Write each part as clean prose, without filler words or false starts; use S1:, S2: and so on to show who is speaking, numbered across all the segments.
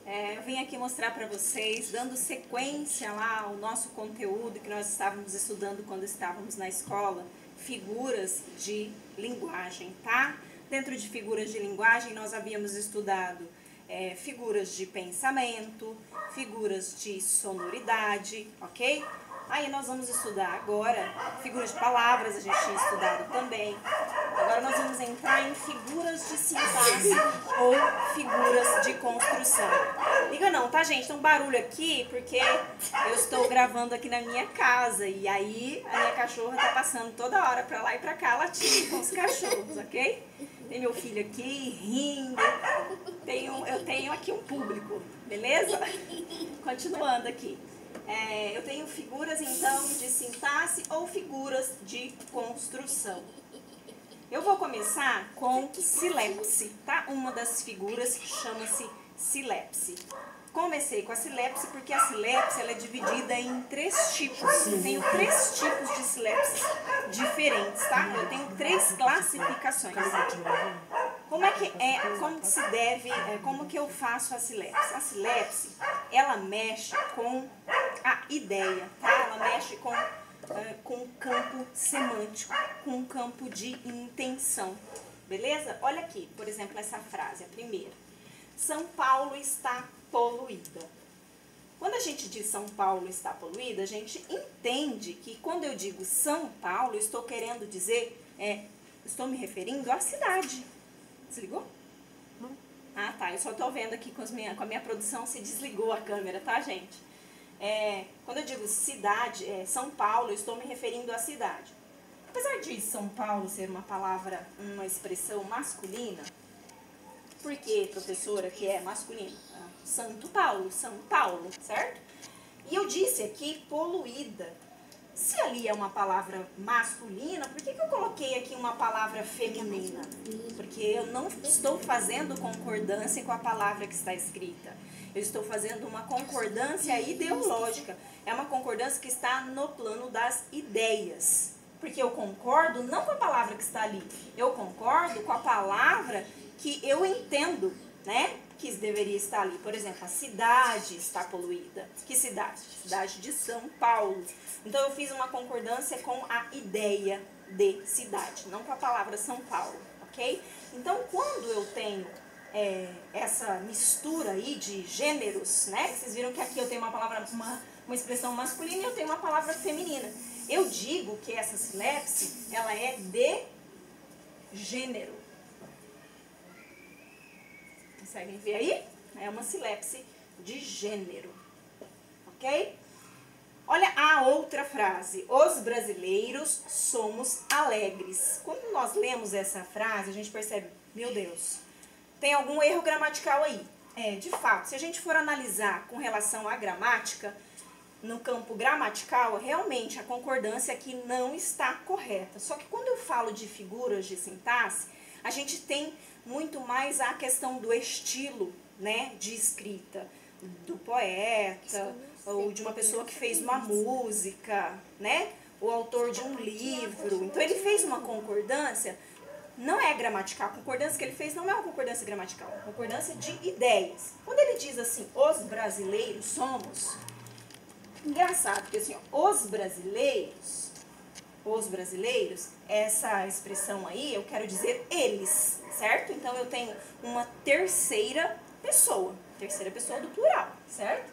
S1: Eu vim aqui mostrar para vocês, dando sequência lá ao nosso conteúdo que nós estávamos estudando quando estávamos na escola, figuras de linguagem, tá? Dentro de figuras de linguagem nós havíamos estudado figuras de pensamento, figuras de sonoridade, ok? Aí nós vamos estudar agora figuras de palavras, a gente tinha estudado também. Agora nós vamos entrar em figuras de sintaxe ou figuras de construção. Liga não, tá, gente? Tem um barulho aqui porque eu estou gravando aqui na minha casa e aí a minha cachorra tá passando toda hora pra lá e pra cá latindo com os cachorros, ok? Tem meu filho aqui rindo, eu tenho aqui um público, beleza? Continuando aqui. Eu tenho figuras, então, de sintaxe ou figuras de construção. Eu vou começar com silepse, tá? Uma das figuras chama-se silepse. Comecei com a silepse porque a silepse ela é dividida em 3 tipos. Eu tenho 3 tipos de silepses diferentes, tá? Eu tenho 3 classificações. Como que eu faço a silepse? A silepse, ela mexe com a ideia, tá? Ela mexe com o campo semântico, com o campo de intenção, beleza? Olha aqui, por exemplo, essa frase, a primeira. São Paulo está poluída. Quando a gente diz São Paulo está poluída, a gente entende que quando eu digo São Paulo, eu estou querendo dizer, estou me referindo à cidade. Desligou? Não. Ah, tá. Eu só estou vendo aqui com a minha produção se desligou a câmera, tá, gente? Quando eu digo cidade, São Paulo, eu estou me referindo à cidade. Apesar de São Paulo ser uma palavra, uma expressão masculina, por que, professora, que é masculino? Santo Paulo, São Paulo, certo? E eu disse aqui poluída. Se ali é uma palavra masculina, por que eu coloquei aqui uma palavra feminina? Porque eu não estou fazendo concordância com a palavra que está escrita. Eu estou fazendo uma concordância ideológica. É uma concordância que está no plano das ideias. Porque eu concordo não com a palavra que está ali. Eu concordo com a palavra que eu entendo, né? Que deveria estar ali. Por exemplo, a cidade está poluída. Que cidade? Cidade de São Paulo. Então eu fiz uma concordância com a ideia de cidade, não com a palavra São Paulo, ok? Então quando eu tenho essa mistura aí de gêneros, né? Vocês viram que aqui eu tenho uma palavra, uma expressão masculina e eu tenho uma palavra feminina. Eu digo que essa silepse, ela é de gênero. Conseguem ver aí? É uma silepse de gênero, ok? Olha a outra frase. Os brasileiros somos alegres. Quando nós lemos essa frase, a gente percebe, meu Deus, tem algum erro gramatical aí. De fato, se a gente for analisar com relação à gramática, no campo gramatical, realmente a concordância aqui não está correta. Só que quando eu falo de figuras de sintaxe, a gente tem muito mais a questão do estilo, né, de escrita do poeta, ou de uma pessoa que fez uma música, né, o autor de um livro. Então ele fez uma concordância, não é gramatical, a concordância que ele fez não é uma concordância gramatical, é uma concordância de ideias. Quando ele diz assim, os brasileiros somos, engraçado, porque assim, os brasileiros, essa expressão aí, eu quero dizer eles, certo? Então eu tenho uma terceira pessoa do plural, certo?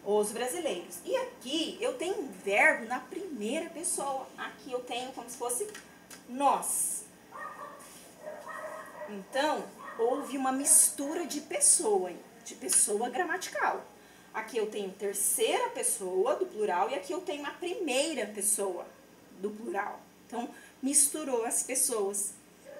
S1: Os brasileiros. E aqui eu tenho um verbo na primeira pessoa. Aqui eu tenho como se fosse nós. Então, houve uma mistura de pessoa gramatical. Aqui eu tenho terceira pessoa do plural e aqui eu tenho a primeira pessoa do plural. Então, misturou as pessoas.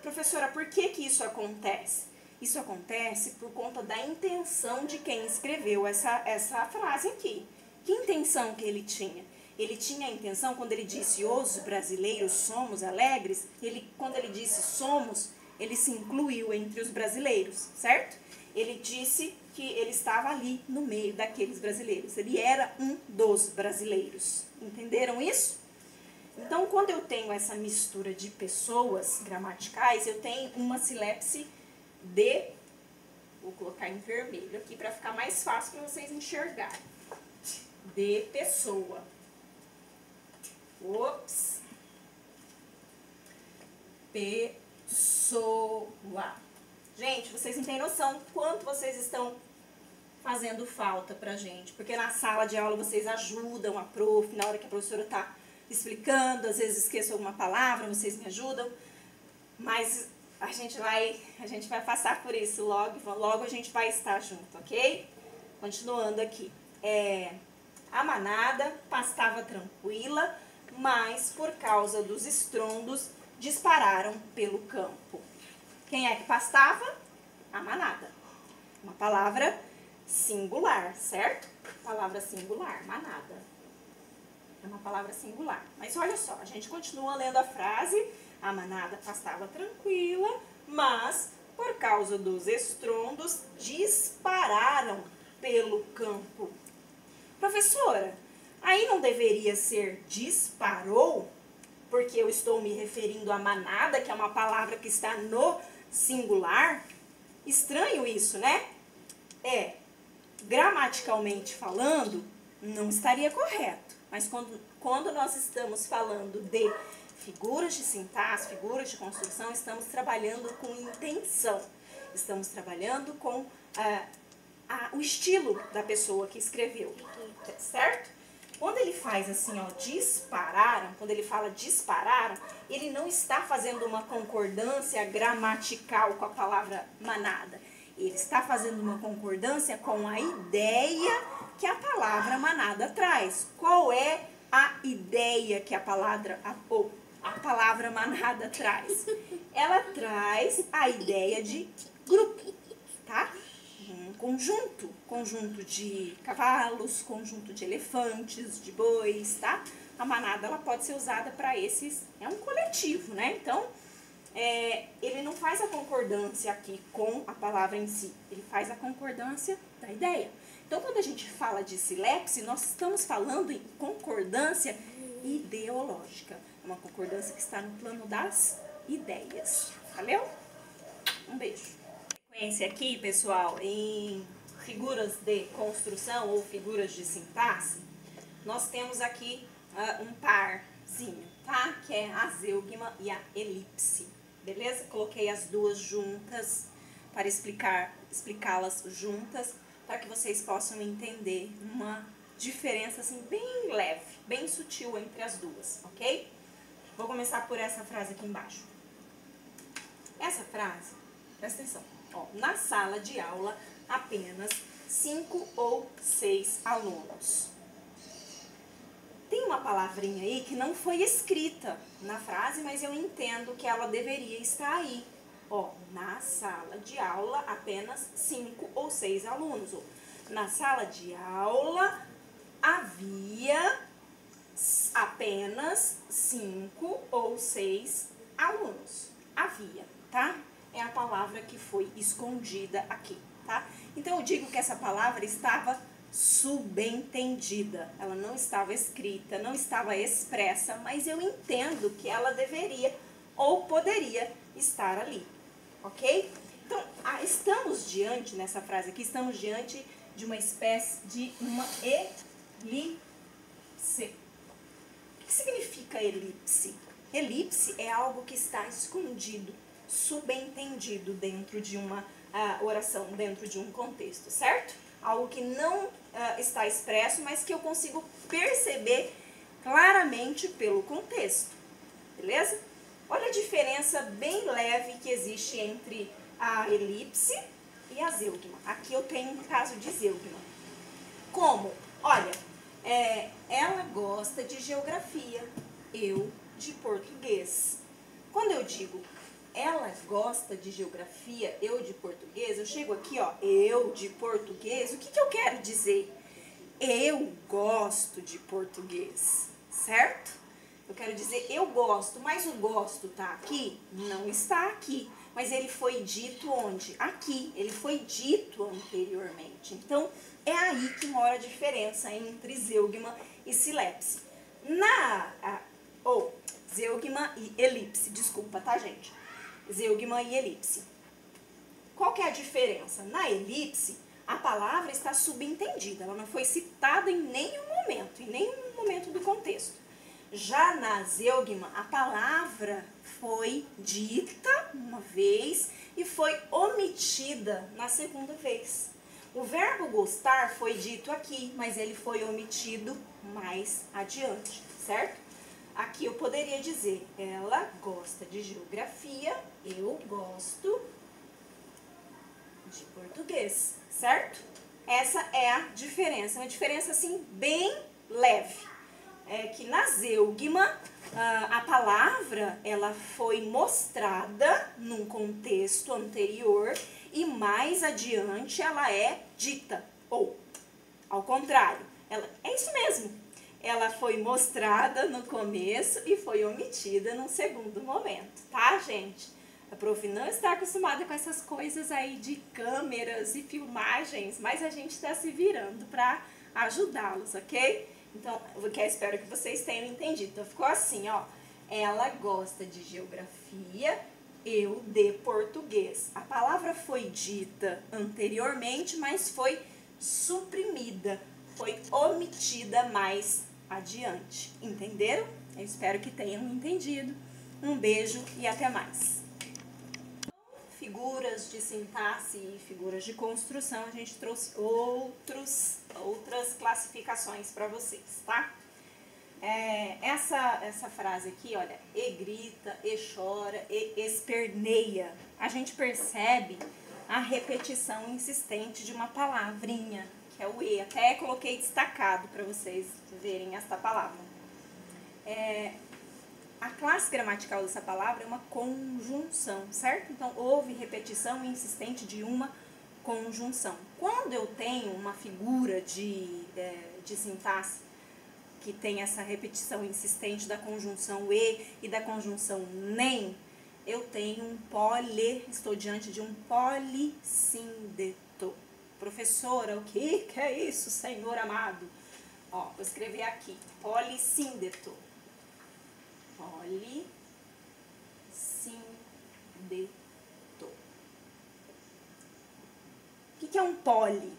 S1: Professora, por que isso acontece? Isso acontece por conta da intenção de quem escreveu essa frase aqui. Que intenção que ele tinha? Ele tinha a intenção, quando ele disse os brasileiros somos alegres, quando ele disse somos, ele se incluiu entre os brasileiros, certo? Ele disse que ele estava ali no meio daqueles brasileiros. Ele era um dos brasileiros. Entenderam isso? Então, quando eu tenho essa mistura de pessoas gramaticais, eu tenho uma silepse de Vou colocar em vermelho aqui para ficar mais fácil para vocês enxergarem. De pessoa. Ops. Pessoa. Gente, vocês não têm noção quanto vocês estão fazendo falta pra gente. Porque na sala de aula vocês ajudam a prof, na hora que a professora tá explicando, às vezes esqueço alguma palavra, vocês me ajudam. Mas a gente vai passar por isso logo a gente vai estar junto, ok? Continuando aqui. A manada pastava tranquila, mas por causa dos estrondos dispararam pelo campo. Quem é que pastava? A manada. Uma palavra singular, certo? Palavra singular, manada. É uma palavra singular. Mas olha só, a gente continua lendo a frase. A manada pastava tranquila, mas por causa dos estrondos dispararam pelo campo. Professora, aí não deveria ser disparou? Porque eu estou me referindo à manada, que é uma palavra que está no singular. Estranho isso, né? Gramaticalmente falando, não estaria correto. Mas quando nós estamos falando de figuras de sintaxe, figuras de construção, estamos trabalhando com intenção. Estamos trabalhando com o estilo da pessoa que escreveu, certo? Quando ele faz assim, ó, dispararam, quando ele fala dispararam, ele não está fazendo uma concordância gramatical com a palavra manada. Ele está fazendo uma concordância com a ideia que a palavra manada traz. Qual é a ideia que a palavra manada traz? Ela traz a ideia de grupo, tá? Conjunto de cavalos, conjunto de elefantes, de bois, tá? A manada ela pode ser usada para esses, é um coletivo, né? Então, ele não faz a concordância aqui com a palavra em si, ele faz a concordância da ideia. Então, quando a gente fala de silepse, nós estamos falando em concordância ideológica, uma concordância que está no plano das ideias. Valeu? Um beijo. Sequência aqui, pessoal, em figuras de construção ou figuras de sintaxe, nós temos aqui um parzinho, tá? Que é a zeugma e a elipse, beleza? Coloquei as duas juntas para explicá-las juntas, para que vocês possam entender uma diferença assim bem leve, bem sutil entre as duas, ok? Vou começar por essa frase aqui embaixo. Essa frase, presta atenção. Ó, na sala de aula, apenas 5 ou 6 alunos. Tem uma palavrinha aí que não foi escrita na frase, mas eu entendo que ela deveria estar aí. Ó, na sala de aula, apenas 5 ou 6 alunos. Ó, na sala de aula, havia apenas 5 ou 6 alunos. Havia, tá? É a palavra que foi escondida aqui, tá? Então, eu digo que essa palavra estava subentendida. Ela não estava escrita, não estava expressa, mas eu entendo que ela deveria ou poderia estar ali, ok? Então, estamos diante, nessa frase aqui, estamos diante de uma espécie de uma elipse. O que significa elipse? Elipse é algo que está escondido, subentendido dentro de uma oração, dentro de um contexto, certo? Algo que não está expresso, mas que eu consigo perceber claramente pelo contexto, beleza? Olha a diferença bem leve que existe entre a elipse e a zeugma. Aqui eu tenho um caso de zeugma. Como? Olha, ela gosta de geografia, eu de português. Quando eu digo ela gosta de geografia, eu de português, eu chego aqui, ó, eu de português, o que eu quero dizer? Eu gosto de português, certo? Eu quero dizer eu gosto, mas o gosto tá aqui? Não está aqui, mas ele foi dito onde? Aqui, ele foi dito anteriormente. Então, é aí que mora a diferença entre zeugma e silepse. Zeugma e elipse, desculpa, tá, gente? Zeugma e elipse. Qual que é a diferença? Na elipse, a palavra está subentendida, ela não foi citada em nenhum momento do contexto. Já na zeugma, a palavra foi dita uma vez e foi omitida na segunda vez. O verbo gostar foi dito aqui, mas ele foi omitido mais adiante, certo? Aqui eu poderia dizer, ela gosta de geografia, eu gosto de português, certo? Essa é a diferença, uma diferença assim bem leve. É que na zeugma, a palavra ela foi mostrada num contexto anterior e mais adiante ela é dita, ou ao contrário, é isso mesmo, ela foi mostrada no começo e foi omitida num segundo momento, tá, gente? A prof não está acostumada com essas coisas aí de câmeras e filmagens, mas a gente está se virando para ajudá-los, ok? Então, eu espero que vocês tenham entendido. Então, ficou assim, ó. Ela gosta de geografia, eu de português. A palavra foi dita anteriormente, mas foi suprimida, foi omitida mais adiante. Entenderam? Eu espero que tenham entendido. Um beijo e até mais. Figuras de sintaxe e figuras de construção, a gente trouxe outras classificações para vocês, tá? Essa frase aqui, olha, e grita, e chora, e esperneia. A gente percebe a repetição insistente de uma palavrinha, que é o e. Até coloquei destacado para vocês verem esta palavra. A classe gramatical dessa palavra é uma conjunção, certo? Então, houve repetição insistente de uma conjunção. Quando eu tenho uma figura de sintaxe que tem essa repetição insistente da conjunção e da conjunção nem, eu tenho estou diante de um polissíndeto. Professora, o que é isso, Senhor amado? Ó, vou escrever aqui, polissíndeto. Polissíndeto. O que é um poli?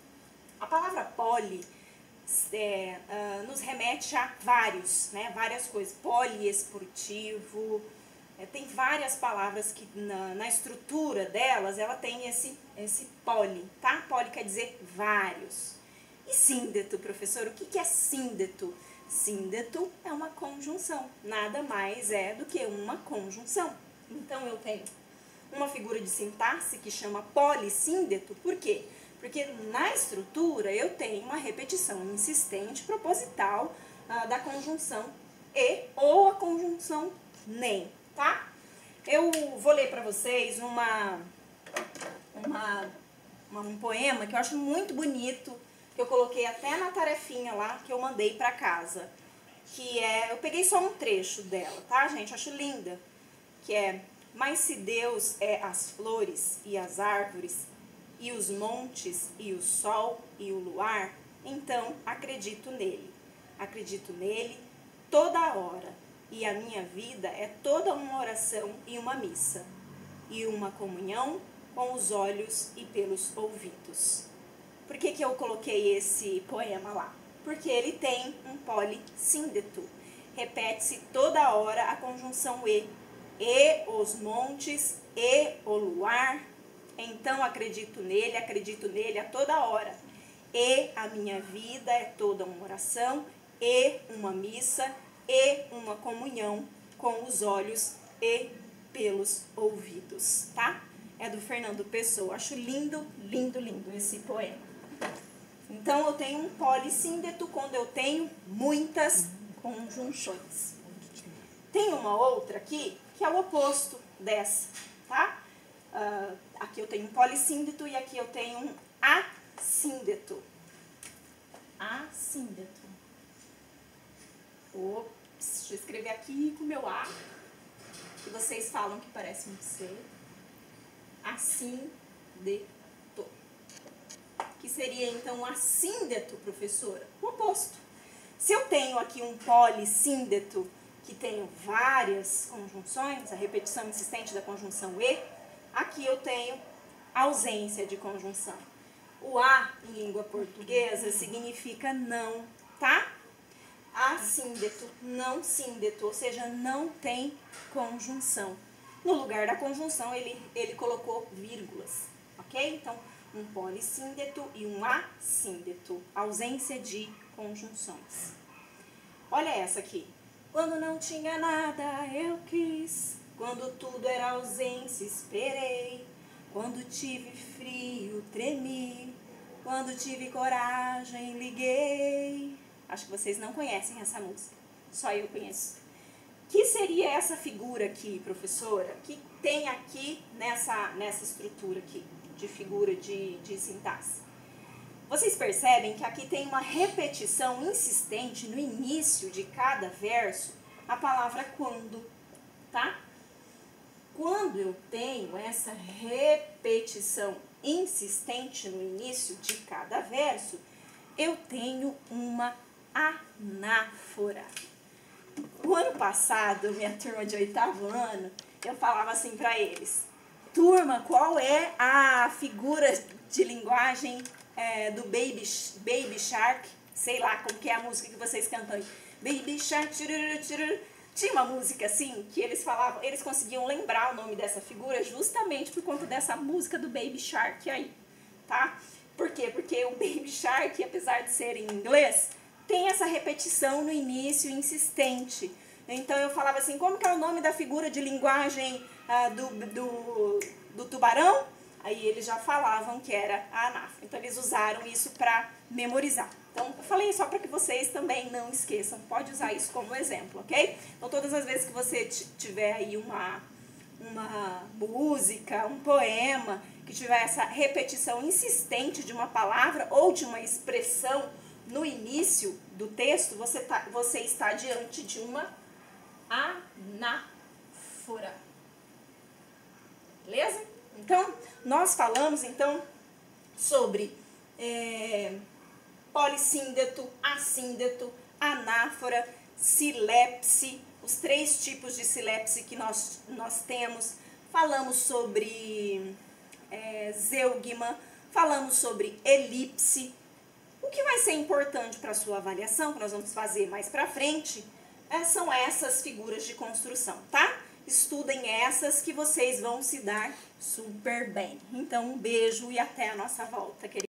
S1: A palavra poli nos remete a várias coisas. Poliesportivo, tem várias palavras que na estrutura delas, ela tem esse poli, tá? Poli quer dizer vários. E síndeto, professor, o que é síndeto? Síndeto é uma conjunção, nada mais é do que uma conjunção. Então, eu tenho uma figura de sintaxe que chama polissíndeto, por quê? Porque na estrutura eu tenho uma repetição insistente, proposital, da conjunção e ou a conjunção nem, tá? Eu vou ler para vocês um poema que eu acho muito bonito, que eu coloquei até na tarefinha lá que eu mandei para casa, que eu peguei só um trecho dela, tá, gente? Acho linda, que é: mas se Deus é as flores e as árvores, e os montes, e o sol, e o luar, então acredito nele. Acredito nele toda hora, e a minha vida é toda uma oração e uma missa, e uma comunhão com os olhos e pelos ouvidos. Por que eu coloquei esse poema lá? Porque ele tem um polissíndeto. Repete-se toda hora a conjunção e os montes, e o luar. Então acredito nele a toda hora. E a minha vida é toda uma oração, e uma missa, e uma comunhão com os olhos e pelos ouvidos, tá? É do Fernando Pessoa. Acho lindo, lindo, lindo esse poema. Então, eu tenho um polissíndeto quando eu tenho muitas conjunções. Tem uma outra aqui, que é o oposto dessa, tá? Aqui eu tenho um polissíndeto e aqui eu tenho um assíndeto. Assíndeto. Ops, deixa eu escrever aqui com o meu A, que vocês falam que parece um C. Assíndeto. Que seria, então, um assíndeto, professora? O oposto. Se eu tenho aqui um polissíndeto que tenho várias conjunções, a repetição insistente da conjunção e, aqui eu tenho ausência de conjunção. O a, em língua portuguesa, significa não, tá? Assíndeto, não síndeto, ou seja, não tem conjunção. No lugar da conjunção, ele colocou vírgulas, ok? Então, um polissíndeto e um assíndeto, ausência de conjunções. Olha essa aqui. Quando não tinha nada, eu quis. Quando tudo era ausência, esperei. Quando tive frio, tremi. Quando tive coragem, liguei. Acho que vocês não conhecem essa música. Só eu conheço. Que seria essa figura aqui, professora? Que tem aqui nessa estrutura aqui, de figura de sintaxe? Vocês percebem que aqui tem uma repetição insistente no início de cada verso, a palavra quando, tá? Quando eu tenho essa repetição insistente no início de cada verso, eu tenho uma anáfora. O ano passado, minha turma de 8º ano, eu falava assim para eles: turma, qual é a figura de linguagem do Baby Shark? Sei lá como que é a música que vocês cantam aí. Baby Shark, tchururu, tchururu. Tinha uma música assim que eles falavam, eles conseguiam lembrar o nome dessa figura justamente por conta dessa música do Baby Shark aí, tá? Por quê? Porque o Baby Shark, apesar de ser em inglês, tem essa repetição no início insistente. Então eu falava assim, como que é o nome da figura de linguagem do tubarão? Aí eles já falavam que era a anáfora. Então eles usaram isso para memorizar. Então eu falei só para que vocês também não esqueçam. Pode usar isso como exemplo, ok? Então todas as vezes que você tiver aí uma música, um poema, que tiver essa repetição insistente de uma palavra ou de uma expressão no início do texto, você está diante de uma anáfora. Beleza? Então, nós falamos então sobre polissíndeto, assíndeto, anáfora, silepse, os 3 tipos de silepse que nós temos. Falamos sobre zeugma, falamos sobre elipse. O que vai ser importante para a sua avaliação, que nós vamos fazer mais para frente, são essas figuras de construção, tá? Estudem essas que vocês vão se dar super bem. Então, um beijo e até a nossa volta, queridos.